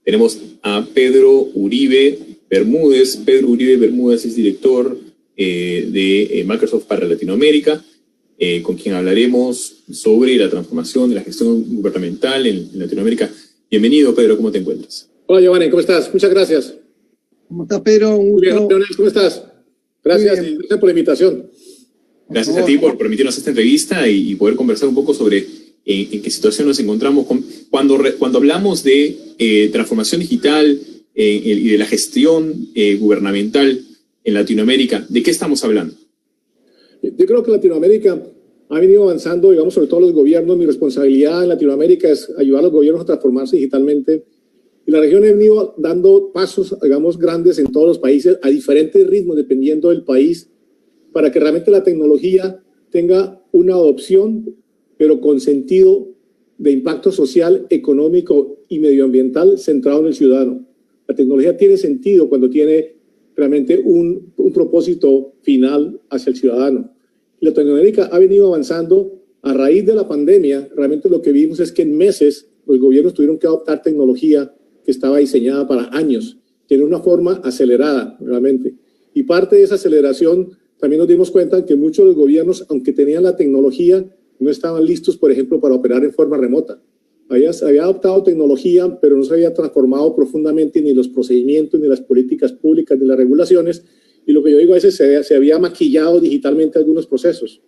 Tenemos a Pedro Uribe Bermúdez. Pedro Uribe Bermúdez es director de Microsoft para Latinoamérica, con quien hablaremos sobre la transformación de la gestión gubernamental en Latinoamérica. Bienvenido, Pedro, ¿cómo te encuentras? Hola, Giovanni, ¿cómo estás? Muchas gracias. ¿Cómo estás, Pedro? Un gusto. Muy bien, Leonel, ¿cómo estás? Gracias por la invitación. Gracias a ti por permitirnos esta entrevista y poder conversar un poco sobre en qué situación nos encontramos cuando hablamos de transformación digital y de la gestión gubernamental en Latinoamérica. ¿De qué estamos hablando? Yo creo que Latinoamérica ha venido avanzando, digamos, sobre todo los gobiernos. Mi responsabilidad en Latinoamérica es ayudar a los gobiernos a transformarse digitalmente. Y la región ha venido dando pasos, digamos, grandes en todos los países a diferentes ritmos, dependiendo del país, para que realmente la tecnología tenga una adopción, pero con sentido de impacto social, económico y medioambiental centrado en el ciudadano. La tecnología tiene sentido cuando tiene realmente un propósito final hacia el ciudadano. Latinoamérica ha venido avanzando a raíz de la pandemia. Realmente lo que vimos es que en meses los gobiernos tuvieron que adoptar tecnología que estaba diseñada para años, tiene una forma acelerada realmente. Y parte de esa aceleración también nos dimos cuenta que muchos de los gobiernos, aunque tenían la tecnología, no estaban listos, por ejemplo, para operar en forma remota. Había adoptado tecnología, pero no se había transformado profundamente ni los procedimientos, ni las políticas públicas, ni las regulaciones. Y lo que yo digo a veces, se había maquillado digitalmente algunos procesos.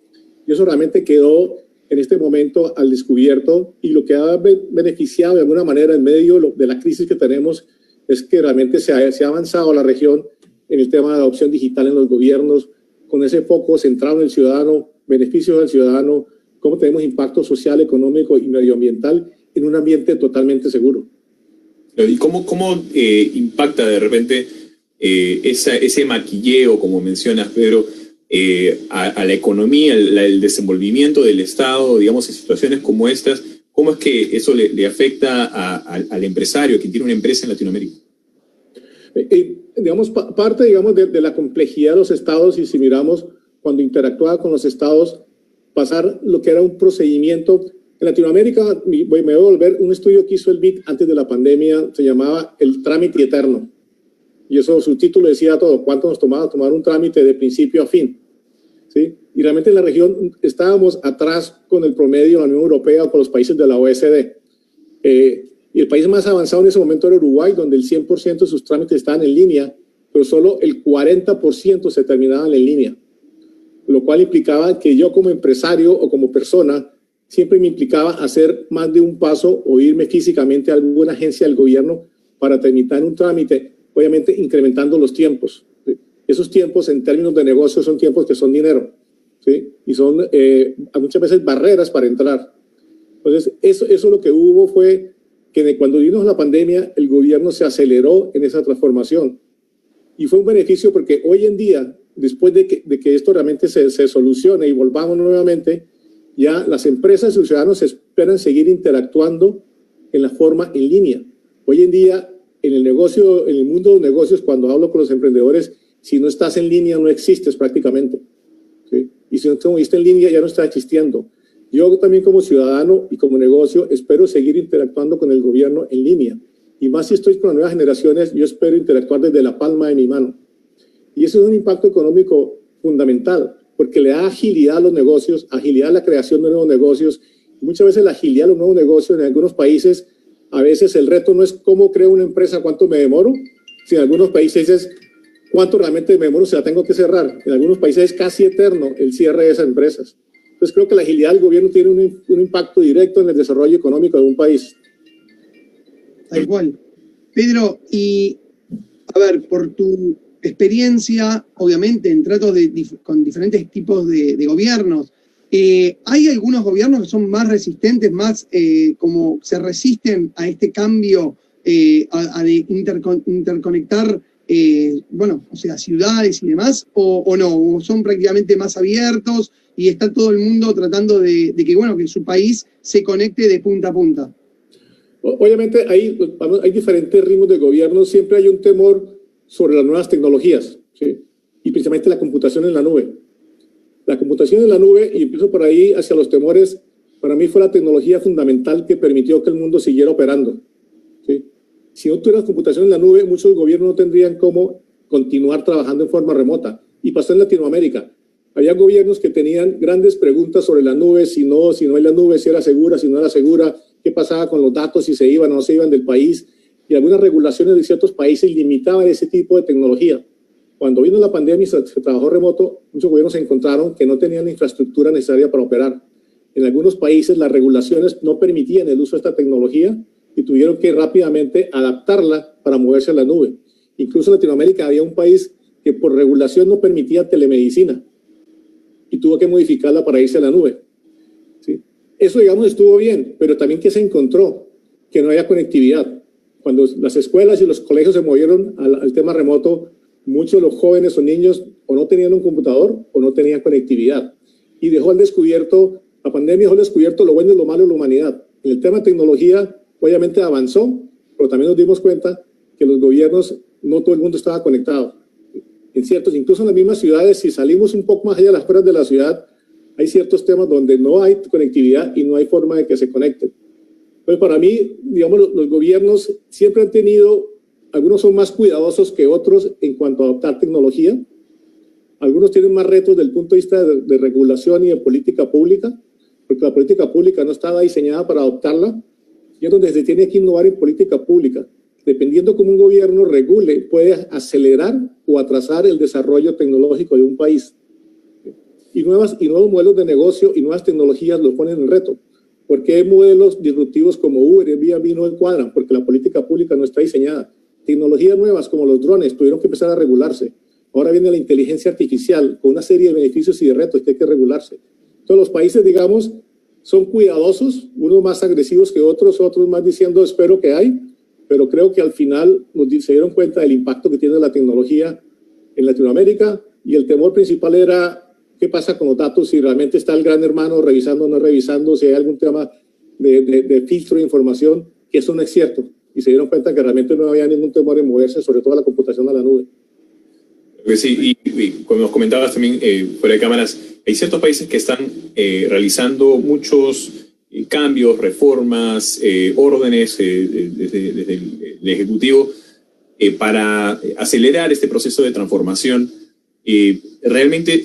Y eso realmente quedó en este momento al descubierto, y lo que ha beneficiado de alguna manera en medio de la crisis que tenemos es que realmente se ha avanzado la región en el tema de adopción digital en los gobiernos, con ese foco centrado en el ciudadano, beneficios al ciudadano, cómo tenemos impacto social, económico y medioambiental en un ambiente totalmente seguro. ¿Y cómo impacta de repente ese maquilleo, como mencionas, Pedro, a la economía, el desenvolvimiento del Estado, digamos, en situaciones como estas? ¿Cómo es que eso le afecta al empresario que tiene una empresa en Latinoamérica? Digamos, parte, digamos, de la complejidad de los estados, y si miramos cuando interactuaba con los estados, pasar lo que era un procedimiento. En Latinoamérica, me voy a volver un estudio que hizo el BID antes de la pandemia, se llamaba el trámite eterno. Y eso, su título decía todo, cuánto nos tomaba tomar un trámite de principio a fin. ¿Sí? Y realmente en la región estábamos atrás con el promedio de la Unión Europea o con los países de la OECD. Y el país más avanzado en ese momento era Uruguay, donde el 100% de sus trámites estaban en línea, pero solo el 40% se terminaban en línea. Lo cual implicaba que yo como empresario o como persona siempre me implicaba hacer más de un paso o irme físicamente a alguna agencia del gobierno para tramitar un trámite, obviamente incrementando los tiempos. ¿Sí? Esos tiempos en términos de negocio son tiempos que son dinero, ¿sí? Y son muchas veces barreras para entrar. Entonces, eso lo que hubo fue que cuando vino la pandemia, el gobierno se aceleró en esa transformación. Y fue un beneficio porque hoy en día, después de que esto realmente se solucione y volvamos nuevamente, ya las empresas y los ciudadanos esperan seguir interactuando en la forma en línea. Hoy en día, en el negocio, en el mundo de los negocios, cuando hablo con los emprendedores, si no estás en línea no existes prácticamente, ¿sí? Y si no estás en línea ya no está existiendo. Yo también como ciudadano y como negocio espero seguir interactuando con el gobierno en línea. Y más si estoy con las nuevas generaciones, yo espero interactuar desde la palma de mi mano. Y eso es un impacto económico fundamental, porque le da agilidad a los negocios, agilidad a la creación de nuevos negocios. Y muchas veces la agilidad a los nuevos negocios en algunos países, a veces el reto no es cómo creo una empresa, cuánto me demoro, sino en algunos países es cuánto realmente me demoro si la tengo que cerrar. En algunos países es casi eterno el cierre de esas empresas. Entonces creo que la agilidad del gobierno tiene un impacto directo en el desarrollo económico de un país. Tal cual. Pedro, y a ver, por tu experiencia, obviamente, en tratos con diferentes tipos de gobiernos, ¿hay algunos gobiernos que son más resistentes, más como se resisten a este cambio, de interconectar, bueno, o sea, ciudades y demás, o no? ¿O son prácticamente más abiertos y está todo el mundo tratando de que, bueno, que su país se conecte de punta a punta? Obviamente hay diferentes ritmos de gobierno, siempre hay un temor sobre las nuevas tecnologías, ¿sí? Y principalmente la computación en la nube. La computación en la nube, y empiezo por ahí hacia los temores, para mí fue la tecnología fundamental que permitió que el mundo siguiera operando, ¿sí? Si no tuvieras computación en la nube, muchos gobiernos no tendrían cómo continuar trabajando en forma remota. Y pasó en Latinoamérica. Había gobiernos que tenían grandes preguntas sobre la nube, si no es la nube, si era segura, si no era segura, qué pasaba con los datos, si se iban o no se iban del país. Y algunas regulaciones de ciertos países limitaban ese tipo de tecnología. Cuando vino la pandemia y se trabajó remoto, muchos gobiernos se encontraron que no tenían la infraestructura necesaria para operar. En algunos países las regulaciones no permitían el uso de esta tecnología y tuvieron que rápidamente adaptarla para moverse a la nube. Incluso en Latinoamérica había un país que por regulación no permitía telemedicina y tuvo que modificarla para irse a la nube. ¿Sí? Eso, digamos, estuvo bien, pero también que se encontró que no había conectividad. Cuando las escuelas y los colegios se movieron al tema remoto, muchos de los jóvenes o niños o no tenían un computador o no tenían conectividad. Y dejó al descubierto, la pandemia dejó al descubierto lo bueno y lo malo de la humanidad. En el tema de tecnología, obviamente avanzó, pero también nos dimos cuenta que los gobiernos, no todo el mundo estaba conectado. En ciertos, incluso en las mismas ciudades, si salimos un poco más allá de las afueras de la ciudad, hay ciertos temas donde no hay conectividad y no hay forma de que se conecten. Entonces, para mí, digamos, los gobiernos siempre han tenido, algunos son más cuidadosos que otros en cuanto a adoptar tecnología, algunos tienen más retos desde el punto de vista de regulación y de política pública, porque la política pública no estaba diseñada para adoptarla, y es donde se tiene que innovar en política pública. Dependiendo cómo un gobierno regule, puede acelerar o atrasar el desarrollo tecnológico de un país. Y nuevos modelos de negocio y nuevas tecnologías lo ponen en reto. ¿Por qué modelos disruptivos como Uber y Airbnb no encuadran? Porque la política pública no está diseñada. Tecnologías nuevas como los drones tuvieron que empezar a regularse. Ahora viene la inteligencia artificial con una serie de beneficios y de retos que hay que regularse. Todos los países, digamos, son cuidadosos, unos más agresivos que otros más diciendo espero que hay, pero creo que al final se dieron cuenta del impacto que tiene la tecnología en Latinoamérica y el temor principal era qué pasa con los datos, si realmente está el gran hermano revisando o no revisando, si hay algún tema de filtro de información, que eso no es cierto. Y se dieron cuenta que realmente no había ningún temor en moverse, sobre todo la computación a la nube. Sí, y como nos comentabas también fuera de cámaras, hay ciertos países que están realizando muchos cambios, reformas, órdenes desde el Ejecutivo para acelerar este proceso de transformación. ¿Realmente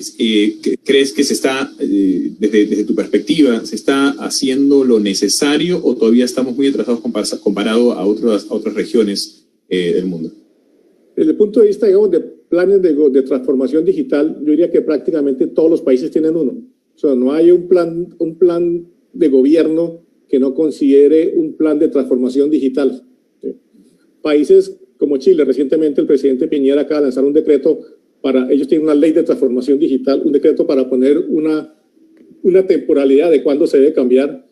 crees que se está, desde tu perspectiva, se está haciendo lo necesario o todavía estamos muy atrasados comparado a otras regiones del mundo? Desde el punto de vista, digamos, de planes de transformación digital, yo diría que prácticamente todos los países tienen uno. O sea, no hay un plan de gobierno que no considere un plan de transformación digital. ¿Sí? Países como Chile, recientemente el presidente Piñera acaba de lanzar un decreto ellos tienen una ley de transformación digital, un decreto para poner una temporalidad de cuándo se debe cambiar.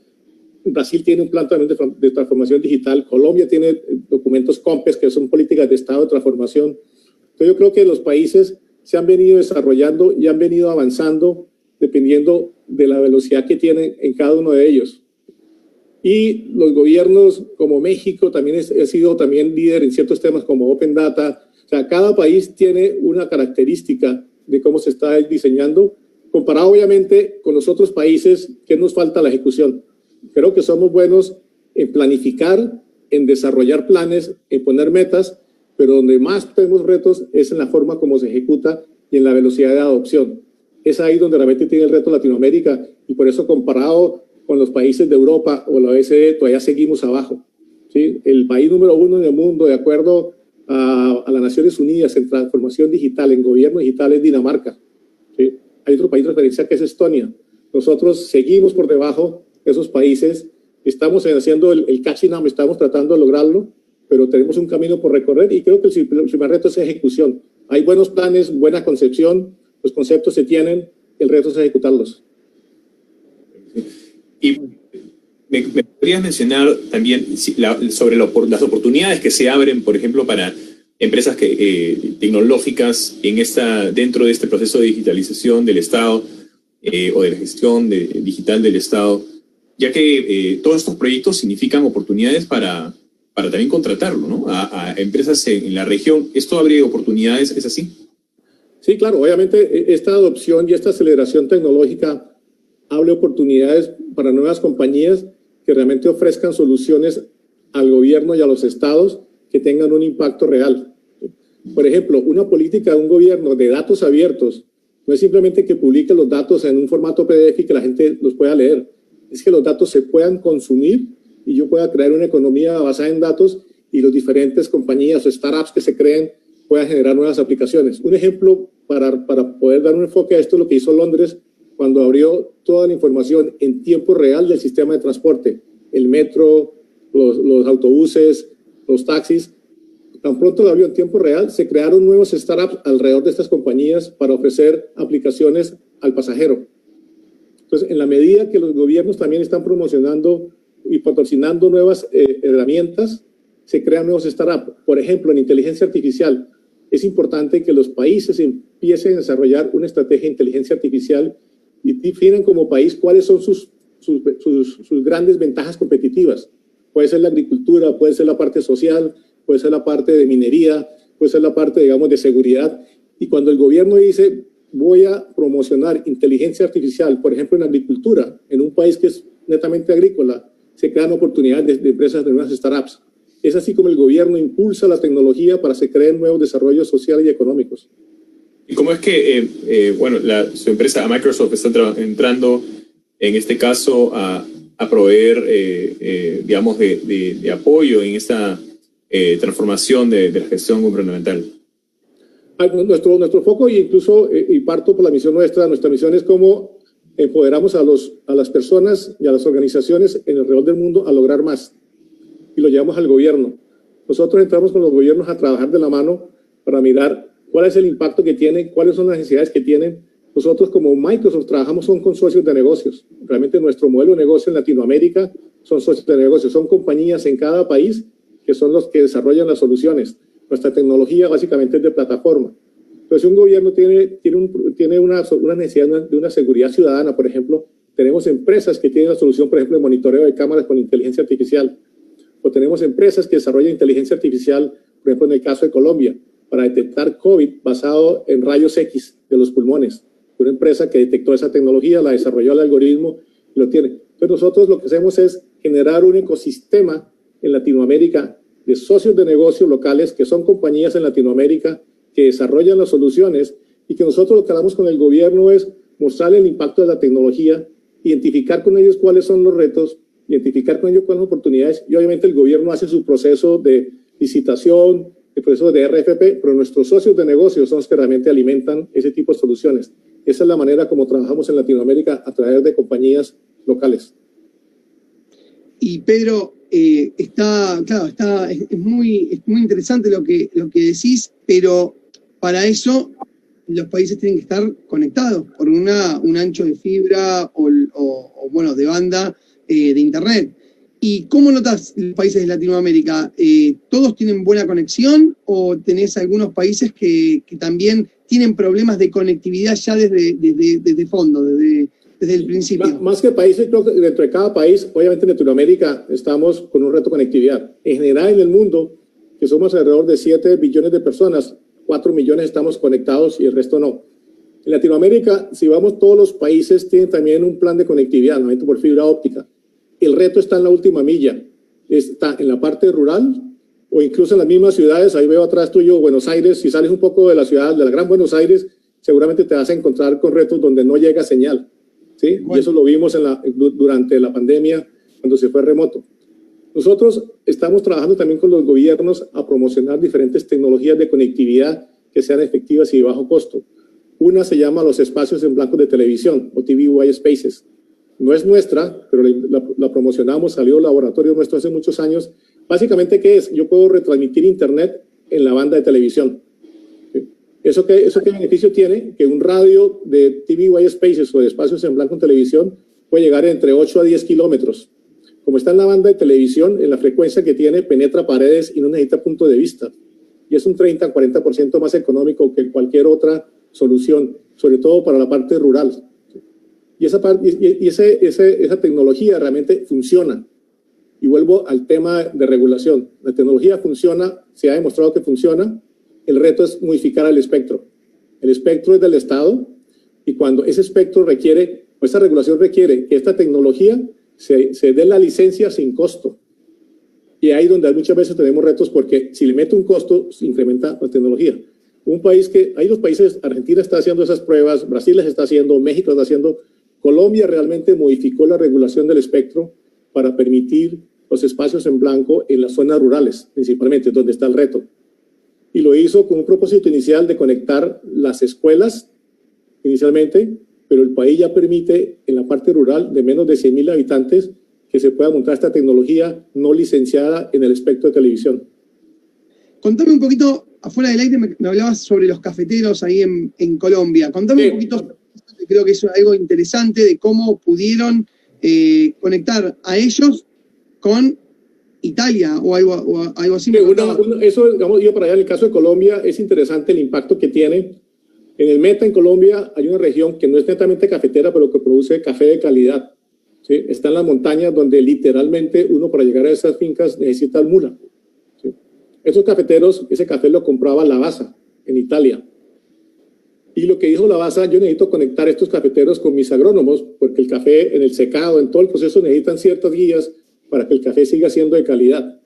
Brasil tiene un plan también de transformación digital. Colombia tiene documentos COMPES, que son políticas de Estado de transformación. Entonces yo creo que los países se han venido desarrollando y han venido avanzando dependiendo de la velocidad que tienen en cada uno de ellos. Y los gobiernos como México también ha sido también líder en ciertos temas como Open Data. O sea, cada país tiene una característica de cómo se está diseñando, comparado obviamente con los otros países que nos falta la ejecución. Creo que somos buenos en planificar, en desarrollar planes, en poner metas, pero donde más tenemos retos es en la forma como se ejecuta y en la velocidad de adopción. Es ahí donde realmente tiene el reto Latinoamérica y por eso comparado con los países de Europa o la OECD todavía seguimos abajo. ¿Sí? El país número 1 en el mundo, de acuerdo a las Naciones Unidas en transformación digital, en gobierno digital, es Dinamarca. ¿Sí? Hay otro país de referencia que es Estonia. Nosotros seguimos por debajo de esos países, estamos haciendo el catching up, estamos tratando de lograrlo, pero tenemos un camino por recorrer y creo que el primer reto es ejecución. Hay buenos planes, buena concepción, los conceptos se tienen, el reto es ejecutarlos. Y me podrías mencionar también sobre las oportunidades que se abren, por ejemplo, para empresas tecnológicas dentro de este proceso de digitalización del Estado o de la gestión digital del Estado, ya que todos estos proyectos significan oportunidades para también contratarlo, ¿no? A empresas en la región. ¿Esto abre oportunidades? ¿Es así? Sí, claro. Obviamente esta adopción y esta aceleración tecnológica abre oportunidades para nuevas compañías que realmente ofrezcan soluciones al gobierno y a los estados que tengan un impacto real. Por ejemplo, una política de un gobierno de datos abiertos no es simplemente que publique los datos en un formato PDF y que la gente los pueda leer, es que los datos se puedan consumir y yo pueda crear una economía basada en datos y las diferentes compañías o startups que se creen puedan generar nuevas aplicaciones. Un ejemplo para poder dar un enfoque a esto es lo que hizo Londres cuando abrió toda la información en tiempo real del sistema de transporte, el metro, los autobuses, los taxis. Tan pronto lo abrió en tiempo real, se crearon nuevos startups alrededor de estas compañías para ofrecer aplicaciones al pasajero. Entonces, en la medida que los gobiernos también están promocionando y patrocinando nuevas herramientas, se crean nuevos startups. Por ejemplo, en inteligencia artificial, es importante que los países empiecen a desarrollar una estrategia de inteligencia artificial y definan como país cuáles son sus grandes ventajas competitivas. Puede ser la agricultura, puede ser la parte social, puede ser la parte de minería, puede ser la parte, digamos, de seguridad. Y cuando el gobierno dice, voy a promocionar inteligencia artificial, por ejemplo, en agricultura, en un país que es netamente agrícola, se crean oportunidades de empresas, de nuevas startups. Es así como el gobierno impulsa la tecnología para que se creen nuevos desarrollos sociales y económicos. ¿Y cómo es que, su empresa Microsoft está entrando, en este caso, a proveer, digamos, de apoyo en esta transformación de la gestión gubernamental? Nuestro foco, y incluso y parto por la misión nuestra misión es cómo empoderamos a las personas y a las organizaciones en alrededor del mundo a lograr más. Y lo llevamos al gobierno. Nosotros entramos con los gobiernos a trabajar de la mano para mirar cuál es el impacto que tienen, cuáles son las necesidades que tienen. Nosotros como Microsoft trabajamos con socios de negocios. Realmente nuestro modelo de negocio en Latinoamérica son socios de negocios, son compañías en cada país que son los que desarrollan las soluciones. Nuestra tecnología básicamente es de plataforma. Entonces, un gobierno tiene una necesidad de una seguridad ciudadana, por ejemplo, tenemos empresas que tienen la solución, por ejemplo, de monitoreo de cámaras con inteligencia artificial, o tenemos empresas que desarrollan inteligencia artificial, por ejemplo, en el caso de Colombia, para detectar COVID basado en rayos X de los pulmones. Una empresa que detectó esa tecnología, la desarrolló el algoritmo y lo tiene. Entonces, nosotros lo que hacemos es generar un ecosistema en Latinoamérica de socios de negocios locales que son compañías en Latinoamérica que desarrollan las soluciones y que nosotros lo que hagamos con el gobierno es mostrarle el impacto de la tecnología, identificar con ellos cuáles son los retos, identificar con ellos cuáles son las oportunidades y obviamente el gobierno hace su proceso de licitación, el proceso de RFP, pero nuestros socios de negocios son los que realmente alimentan ese tipo de soluciones. Esa es la manera como trabajamos en Latinoamérica a través de compañías locales. Y Pedro, es muy interesante lo que decís, pero para eso los países tienen que estar conectados por un ancho de fibra o de banda de internet. ¿Y cómo notas los países de Latinoamérica? ¿Todos tienen buena conexión o tenés algunos países que también tienen problemas de conectividad ya desde fondo, desde el principio? Más que países, creo que dentro de cada país, obviamente en Latinoamérica estamos con un reto de conectividad. En general en el mundo, que somos alrededor de 7 billones de personas, 4 millones estamos conectados y el resto no. En Latinoamérica, si vamos, todos los países tienen también un plan de conectividad, no por fibra óptica. El reto está en la última milla, está en la parte rural o incluso en las mismas ciudades. Ahí veo atrás tuyo Buenos Aires. Si sales un poco de la ciudad, de la Gran Buenos Aires, seguramente te vas a encontrar con retos donde no llega señal. ¿Sí? Y eso lo vimos durante la pandemia, cuando se fue remoto. Nosotros estamos trabajando también con los gobiernos a promocionar diferentes tecnologías de conectividad que sean efectivas y de bajo costo. Una se llama los espacios en blanco de televisión, o TV White Spaces. No es nuestra, pero la promocionamos, salió del laboratorio nuestro hace muchos años. Básicamente, ¿qué es? Yo puedo retransmitir internet en la banda de televisión. ¿Eso qué beneficio tiene? Que un radio de TV White Spaces o de espacios en blanco en televisión puede llegar entre 8 a 10 kilómetros. Como está en la banda de televisión, en la frecuencia que tiene, penetra paredes y no necesita punto de vista. Y es un 30-40% más económico que cualquier otra solución, sobre todo para la parte rural. Y esa tecnología realmente funciona. Y vuelvo al tema de regulación. La tecnología funciona, se ha demostrado que funciona. El reto es modificar el espectro. El espectro es del Estado y cuando ese espectro requiere, o esa regulación requiere que esta tecnología se dé la licencia sin costo. Y ahí donde muchas veces tenemos retos porque si le mete un costo, se incrementa la tecnología. Un país que, hay los países, Argentina está haciendo esas pruebas, Brasil las está haciendo, México está haciendo, Colombia realmente modificó la regulación del espectro para permitir los espacios en blanco en las zonas rurales, principalmente, donde está el reto. Y lo hizo con un propósito inicial de conectar las escuelas, inicialmente, pero el país ya permite en la parte rural de menos de 100,000 habitantes que se pueda montar esta tecnología no licenciada en el espectro de televisión. Contame un poquito, afuera del aire me hablabas sobre los cafeteros ahí en Colombia. Contame un poquito, creo que eso es algo interesante, de cómo pudieron conectar a ellos con Italia o algo así. Eso, digamos, yo para allá, en el caso de Colombia, es interesante el impacto que tiene. En el Meta, en Colombia, hay una región que no es netamente cafetera, pero que produce café de calidad. ¿Sí? Está en las montañas donde literalmente uno para llegar a esas fincas necesita mula. ¿Sí? Esos cafeteros, ese café lo compraba Lavazza en Italia. Y lo que dijo Lavazza, yo necesito conectar estos cafeteros con mis agrónomos, porque el café en el secado, en todo el proceso, necesitan ciertas guías para que el café siga siendo de calidad.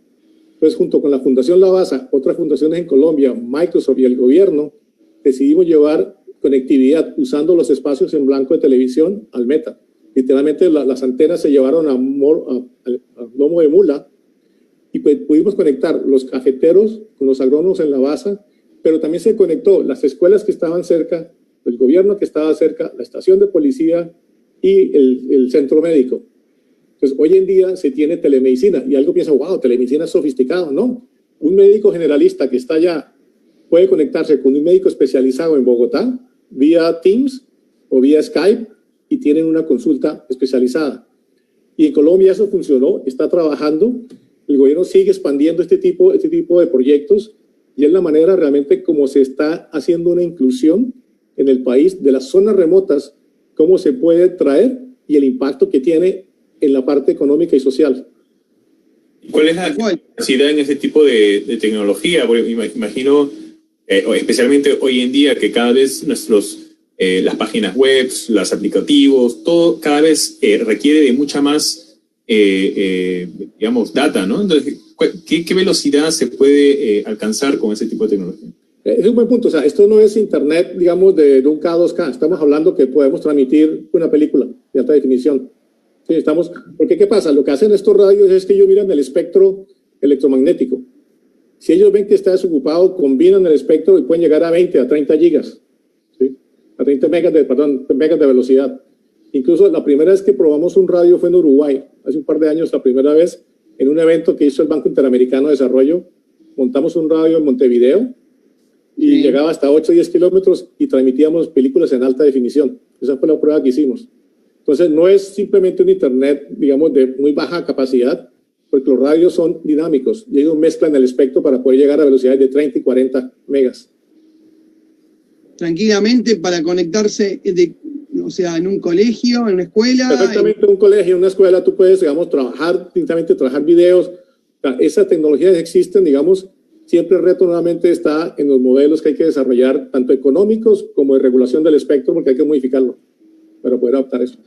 Entonces, junto con la Fundación Lavazza, otras fundaciones en Colombia, Microsoft y el gobierno, decidimos llevar conectividad usando los espacios en blanco de televisión al Meta. Literalmente las antenas se llevaron al lomo de mula y pues pudimos conectar los cafeteros con los agrónomos en Lavazza, pero también se conectó las escuelas que estaban cerca, el gobierno que estaba cerca, la estación de policía y el centro médico. Entonces, hoy en día se tiene telemedicina y algo piensa, wow, telemedicina es sofisticado. No, un médico generalista que está allá puede conectarse con un médico especializado en Bogotá vía Teams o vía Skype y tienen una consulta especializada. Y en Colombia eso funcionó, está trabajando, el gobierno sigue expandiendo este tipo de proyectos y es la manera realmente como se está haciendo una inclusión en el país de las zonas remotas, cómo se puede traer y el impacto que tiene en la parte económica y social. ¿Cuál es la capacidad en ese tipo de tecnología? Porque imagino, especialmente hoy en día, que cada vez las páginas web, los aplicativos, todo cada vez requiere de mucha más, digamos, data, ¿no? Entonces, ¿qué velocidad se puede alcanzar con ese tipo de tecnología? Es un buen punto. O sea, esto no es internet, digamos, de 1K a 2K. Estamos hablando que podemos transmitir una película de alta definición. Sí, porque ¿qué pasa? Lo que hacen estos radios es que ellos miran el espectro electromagnético. Si ellos ven que está desocupado, combinan el espectro y pueden llegar a 20, a 30 gigas. ¿Sí? A 30 megas de velocidad. Incluso la primera vez que probamos un radio fue en Uruguay, hace un par de años, la primera vez, en un evento que hizo el Banco Interamericano de Desarrollo. Montamos un radio en Montevideo y llegaba hasta 8 o 10 kilómetros y transmitíamos películas en alta definición. Esa fue la prueba que hicimos. Entonces, no es simplemente un internet, digamos, de muy baja capacidad, porque los radios son dinámicos y ellos mezclan el espectro para poder llegar a velocidades de 30 y 40 megas. Tranquilamente para conectarse, o sea, en un colegio, en una escuela. Perfectamente, en un colegio, en una escuela, tú puedes, digamos, trabajar videos. Esas tecnologías existen, digamos, siempre el reto nuevamente está en los modelos que hay que desarrollar, tanto económicos como de regulación del espectro, porque hay que modificarlo para poder adaptar eso.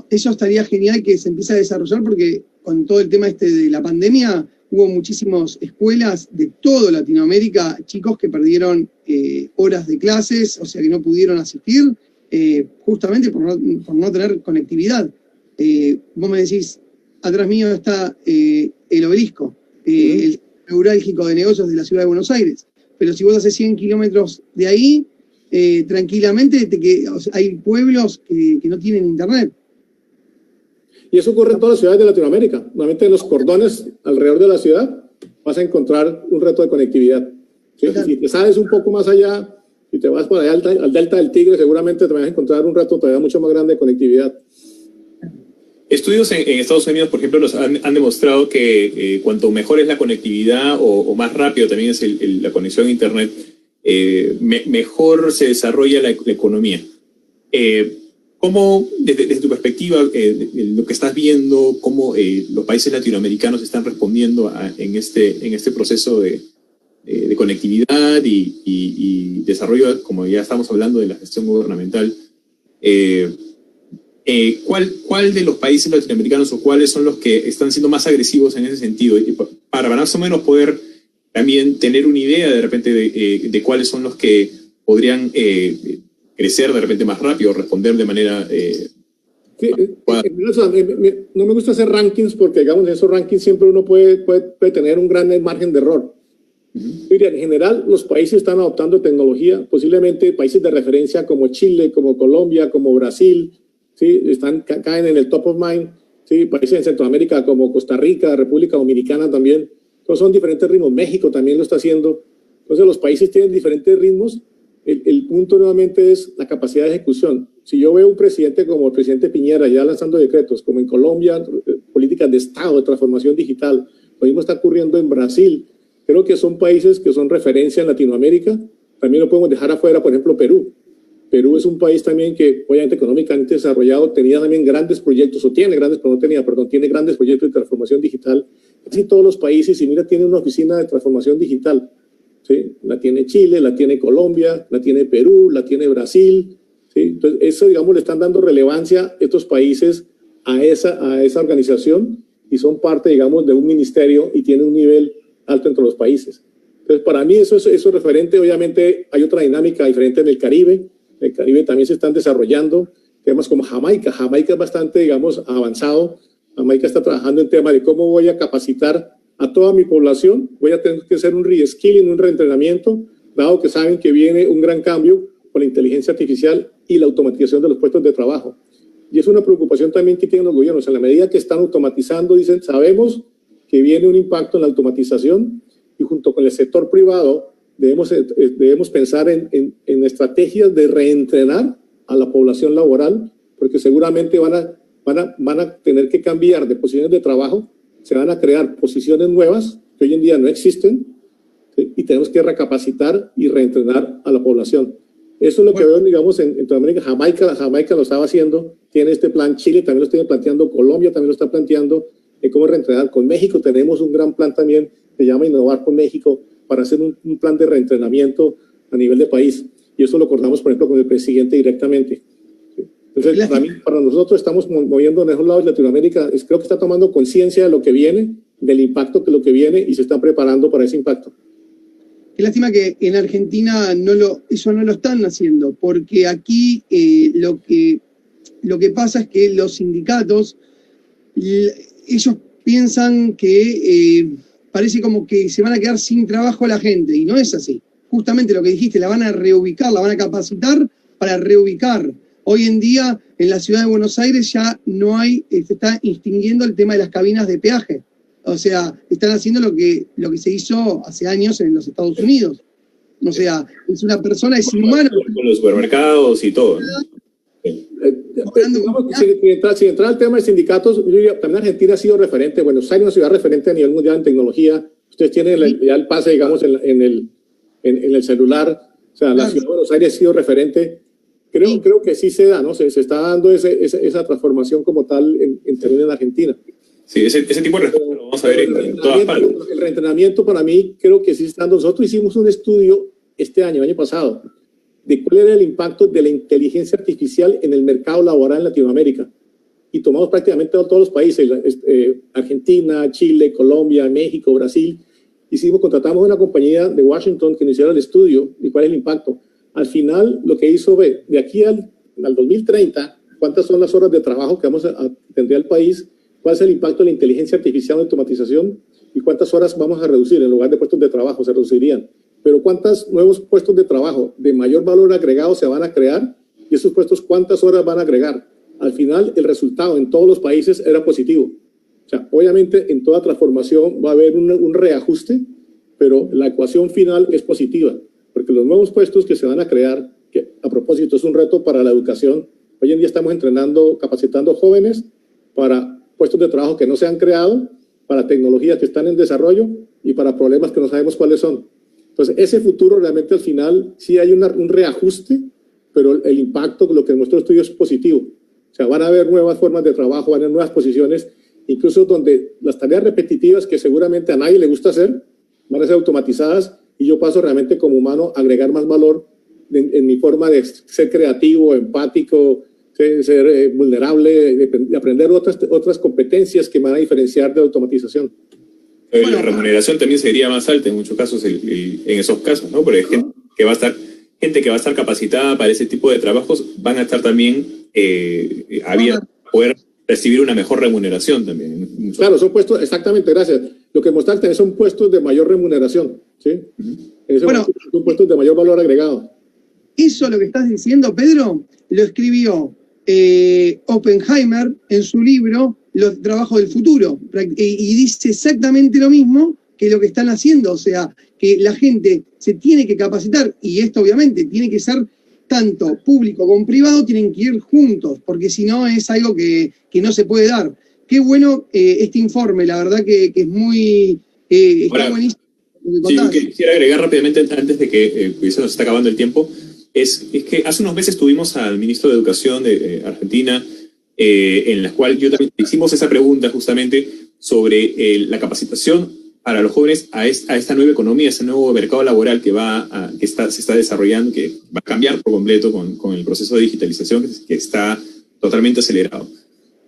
Eso estaría genial que se empiece a desarrollar porque con todo el tema de la pandemia hubo muchísimas escuelas de toda Latinoamérica, chicos que perdieron horas de clases, o sea que no pudieron asistir justamente por no tener conectividad. Vos me decís, atrás mío está el Obelisco, el neurálgico de negocios de la ciudad de Buenos Aires, pero si vos haces 100 kilómetros de ahí, tranquilamente hay pueblos que no tienen internet. Y eso ocurre en todas las ciudades de Latinoamérica. Normalmente en los cordones alrededor de la ciudad vas a encontrar un reto de conectividad. ¿Sí? Si te sales un poco más allá y te vas por allá al delta del Tigre, seguramente te vas a encontrar un reto todavía mucho más grande de conectividad. Estudios en Estados Unidos, por ejemplo, han demostrado que cuanto mejor es la conectividad o más rápido también es la conexión a Internet, mejor se desarrolla la economía. ¿Cómo, desde tu perspectiva, lo que estás viendo, cómo los países latinoamericanos están respondiendo en este proceso de conectividad y desarrollo, como ya estamos hablando de la gestión gubernamental, ¿cuál de los países latinoamericanos o cuáles son los que están siendo más agresivos en ese sentido? Y para más o menos poder también tener una idea de repente de cuáles son los que podrían crecer de repente más rápido, responder de manera... Sí, no me gusta hacer rankings porque, digamos, en esos rankings siempre uno puede tener un gran margen de error. Mira, en general, los países están adoptando tecnología, posiblemente países de referencia como Chile, como Colombia, como Brasil, ¿sí? Caen en el top of mind, ¿sí? Países en Centroamérica como Costa Rica, República Dominicana también. Entonces son diferentes ritmos. México también lo está haciendo. Entonces los países tienen diferentes ritmos. El punto nuevamente es la capacidad de ejecución. Si yo veo un presidente como el presidente Piñera ya lanzando decretos, como en Colombia, políticas de Estado, de transformación digital, lo mismo está ocurriendo en Brasil. Creo que son países que son referencia en Latinoamérica. También lo podemos dejar afuera, por ejemplo, Perú. Perú es un país también que, obviamente, económicamente desarrollado, tenía también grandes proyectos, o tiene grandes, pero no tenía, perdón, tiene grandes proyectos de transformación digital. Casi todos los países, y mira, tiene una oficina de transformación digital. ¿Sí? La tiene Chile, la tiene Colombia, la tiene Perú, la tiene Brasil. ¿Sí? Entonces, eso, digamos, le están dando relevancia estos países a esa organización y son parte, digamos, de un ministerio y tienen un nivel alto entre los países. Entonces, para mí eso es referente. Obviamente, hay otra dinámica diferente en el Caribe. En el Caribe también se están desarrollando temas como Jamaica. Jamaica es bastante, digamos, avanzado. Jamaica está trabajando en temas de cómo voy a capacitar a toda mi población. Voy a tener que hacer un reskilling, un reentrenamiento, dado que saben que viene un gran cambio con la inteligencia artificial y la automatización de los puestos de trabajo. Y es una preocupación también que tienen los gobiernos. En la medida que están automatizando, dicen, sabemos que viene un impacto en la automatización y junto con el sector privado debemos pensar en estrategias de reentrenar a la población laboral, porque seguramente van a tener que cambiar de posiciones de trabajo, se van a crear posiciones nuevas que hoy en día no existen, ¿sí? Y tenemos que recapacitar y reentrenar a la población. Eso es lo que veo, digamos, en Sudamérica. Jamaica lo estaba haciendo, tiene este plan. Chile también lo está planteando, Colombia también lo está planteando, cómo reentrenar. Con México tenemos un gran plan también, se llama Innovar con México, para hacer un plan de reentrenamiento a nivel de país. Y eso lo acordamos, por ejemplo, con el presidente directamente. Entonces, para nosotros estamos moviendo en esos lados de Latinoamérica. Creo que está tomando conciencia de lo que viene, del impacto que lo que viene y se están preparando para ese impacto. Qué lástima que en Argentina eso no lo están haciendo, porque aquí lo que pasa es que los sindicatos, ellos piensan que parece como que se van a quedar sin trabajo la gente, y no es así. Justamente lo que dijiste, la van a reubicar, la van a capacitar para reubicar. Hoy en día, en la ciudad de Buenos Aires ya no hay, se está extinguiendo el tema de las cabinas de peaje. O sea, están haciendo lo que se hizo hace años en los Estados Unidos. O sea, es una persona, es inhumano. Con los supermercados y todo, ¿no? Sin entrar al tema de sindicatos, yo diría, también Argentina ha sido referente. Buenos Aires es una ciudad referente a nivel mundial en tecnología. Ustedes tienen ya el pase, digamos, en el celular. O sea, la ciudad de Buenos Aires ha sido referente. Creo que sí se da, ¿no? Se está dando esa transformación como tal en Argentina. Sí, ese tipo de respuesta lo vamos a ver en todas partes. El reentrenamiento para mí creo que sí está dando. Nosotros hicimos un estudio el año pasado, de cuál era el impacto de la inteligencia artificial en el mercado laboral en Latinoamérica. Y tomamos prácticamente todos los países, Argentina, Chile, Colombia, México, Brasil. Contratamos una compañía de Washington que nos hiciera el estudio de cuál es el impacto. Al final, lo que hizo de aquí al 2030, cuántas son las horas de trabajo que vamos a tener al país, cuál es el impacto de la inteligencia artificial en automatización y cuántas horas vamos a reducir en lugar de puestos de trabajo, se reducirían. Pero cuántos nuevos puestos de trabajo de mayor valor agregado se van a crear y esos puestos cuántas horas van a agregar. Al final, el resultado en todos los países era positivo. O sea, obviamente en toda transformación va a haber un reajuste, pero la ecuación final es positiva. Porque los nuevos puestos que se van a crear, que a propósito es un reto para la educación, hoy en día estamos capacitando jóvenes para puestos de trabajo que no se han creado, para tecnologías que están en desarrollo y para problemas que no sabemos cuáles son. Entonces, ese futuro realmente al final sí hay un reajuste, pero el impacto, lo que nuestro estudio es positivo. O sea, van a haber nuevas formas de trabajo, van a haber nuevas posiciones, incluso donde las tareas repetitivas que seguramente a nadie le gusta hacer, van a ser automatizadas y yo paso realmente como humano a agregar más valor en mi forma de ser creativo, empático, ser vulnerable, de aprender otras competencias que me van a diferenciar de automatización. La remuneración también sería más alta en muchos casos en esos casos, ¿no? Porque gente que va a estar capacitada para ese tipo de trabajos van a estar también abiertos a poder recibir una mejor remuneración también. Claro, son puestos, exactamente, gracias. Lo que mostraste son puestos de mayor remuneración, ¿sí? Son puestos de mayor valor agregado. Eso lo que estás diciendo, Pedro, lo escribió Oppenheimer en su libro Los trabajos del futuro, y dice exactamente lo mismo que lo que están haciendo, o sea, que la gente se tiene que capacitar, y esto obviamente tiene que ser tanto público como privado, tienen que ir juntos, porque si no es algo que no se puede dar. Qué bueno este informe, la verdad que es muy... está buenísimo. Sí, quisiera agregar rápidamente, antes de que se nos está acabando el tiempo, es que hace unos meses tuvimos al ministro de Educación de Argentina, en la cual yo también hicimos esa pregunta justamente sobre la capacitación para los jóvenes a esta nueva economía, a ese nuevo mercado laboral que se está desarrollando, que va a cambiar por completo con el proceso de digitalización que está totalmente acelerado.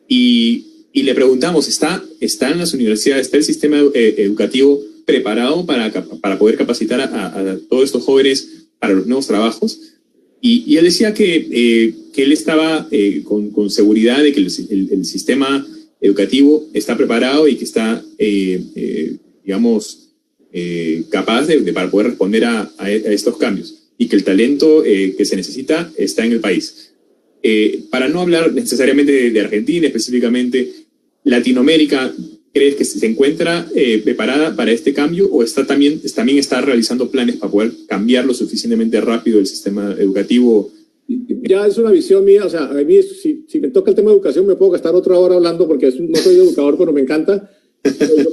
Y le preguntamos, ¿está en las universidades, está el sistema educativo preparado para poder capacitar a todos estos jóvenes para los nuevos trabajos? Y él decía que él estaba con seguridad de que el sistema educativo está preparado y que está, capaz para poder responder a estos cambios, y que el talento que se necesita está en el país. Para no hablar necesariamente de Argentina específicamente, ¿Latinoamérica crees que se encuentra preparada para este cambio, o también está realizando planes para poder cambiar lo suficientemente rápido el sistema educativo? Ya es una visión mía, o sea, a mí si me toca el tema de educación me puedo gastar otra hora hablando, porque no soy educador, pero me encanta.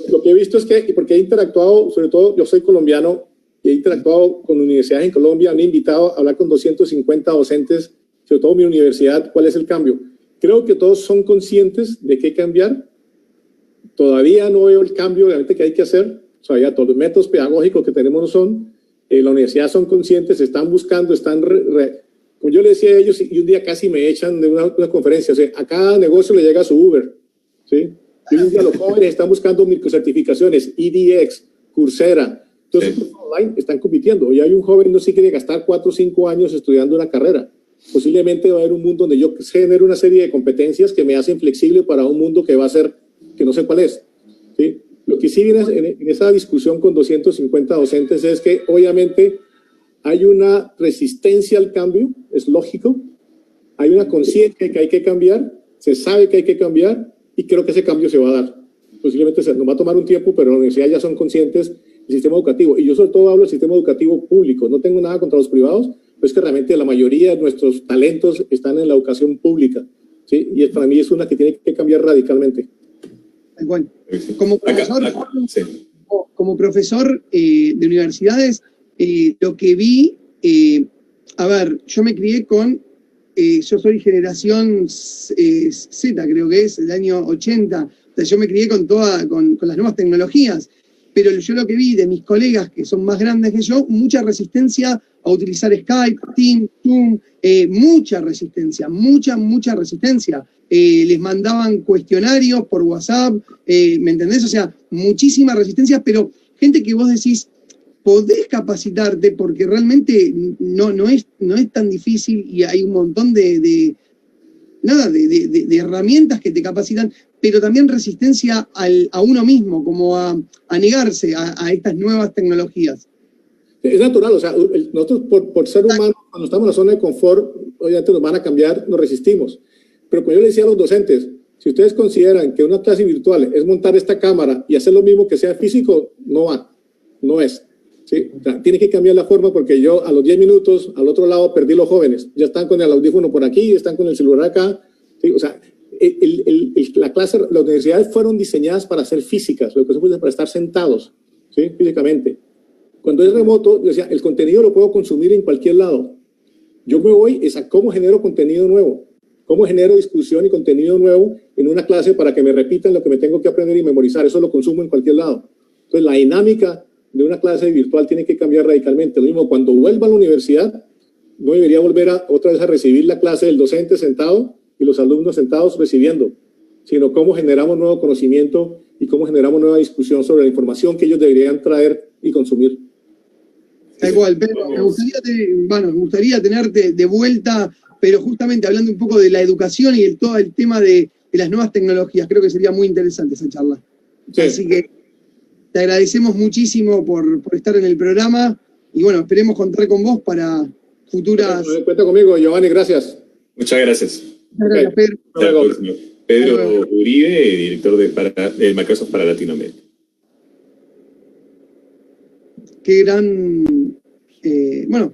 Lo que he visto es que, porque he interactuado, sobre todo yo soy colombiano, y he interactuado con universidades en Colombia, me he invitado a hablar con 250 docentes, sobre todo mi universidad, ¿cuál es el cambio? Creo que todos son conscientes de que hay que cambiar. Todavía no veo el cambio realmente que hay que hacer. Todavía todos los métodos pedagógicos que tenemos no son. La universidad son conscientes, están buscando, como yo le decía a ellos, y un día casi me echan de una conferencia, o sea, a cada negocio le llega su Uber, ¿sí? Y un día los jóvenes están buscando microcertificaciones, EDX, Coursera, entonces online están compitiendo. Y hay un joven no se quiere gastar 4 o 5 años estudiando una carrera. Posiblemente va a haber un mundo donde yo genero una serie de competencias que me hacen flexible para un mundo que va a ser, que no sé cuál es, ¿sí? Lo que sí viene en esa discusión con 250 docentes es que obviamente hay una resistencia al cambio, es lógico, hay una conciencia que hay que cambiar, se sabe que hay que cambiar, y creo que ese cambio se va a dar. Posiblemente nos va a tomar un tiempo, pero las universidades ya son conscientes del sistema educativo, y yo sobre todo hablo del sistema educativo público, no tengo nada contra los privados, pero es que realmente la mayoría de nuestros talentos están en la educación pública, ¿sí? Y para mí es una que tiene que cambiar radicalmente. Bueno, como profesor de universidades, lo que vi, yo me crié yo soy generación Z, creo que es, el año 80, o sea, yo me crié con las nuevas tecnologías, pero yo lo que vi de mis colegas que son más grandes que yo, mucha resistencia a utilizar Skype, Teams, Zoom, mucha resistencia. Les mandaban cuestionarios por WhatsApp, ¿me entendés? O sea, muchísima resistencia, pero gente que vos decís, podés capacitarte porque realmente no es tan difícil, y hay un montón de herramientas que te capacitan, pero también resistencia a uno mismo, como a negarse a estas nuevas tecnologías. Es natural, o sea, nosotros por ser humanos, cuando estamos en la zona de confort, obviamente nos van a cambiar, nos resistimos. Pero como yo le decía a los docentes, si ustedes consideran que una clase virtual es montar esta cámara y hacer lo mismo que sea físico, no es. ¿Sí? O sea, tiene que cambiar la forma, porque yo a los 10 minutos al otro lado perdí los jóvenes. Ya están con el audífono por aquí, están con el celular acá. ¿Sí? O sea, las universidades fueron diseñadas para ser físicas, lo que se puede para estar sentados, ¿sí? Físicamente. Cuando es remoto, yo decía, el contenido lo puedo consumir en cualquier lado. Yo me voy a cómo genero contenido nuevo, cómo genero discusión y contenido nuevo en una clase para que me repitan lo que me tengo que aprender y memorizar. Eso lo consumo en cualquier lado. Entonces, la dinámica de una clase virtual tiene que cambiar radicalmente. Lo mismo, cuando vuelva a la universidad, no debería volver otra vez a recibir la clase del docente sentado, y los alumnos sentados recibiendo, sino cómo generamos nuevo conocimiento y cómo generamos nueva discusión sobre la información que ellos deberían traer y consumir. Tal cual, Pedro, me gustaría tenerte de vuelta, pero justamente hablando un poco de la educación y todo el tema de las nuevas tecnologías. Creo que sería muy interesante esa charla. Sí. Así que te agradecemos muchísimo por estar en el programa y bueno, esperemos contar con vos para futuras... Cuenta conmigo, Giovanni, gracias. Muchas gracias. Gracias, Pedro. Pedro Uribe, director de Microsoft para Latinoamérica. Qué gran... bueno,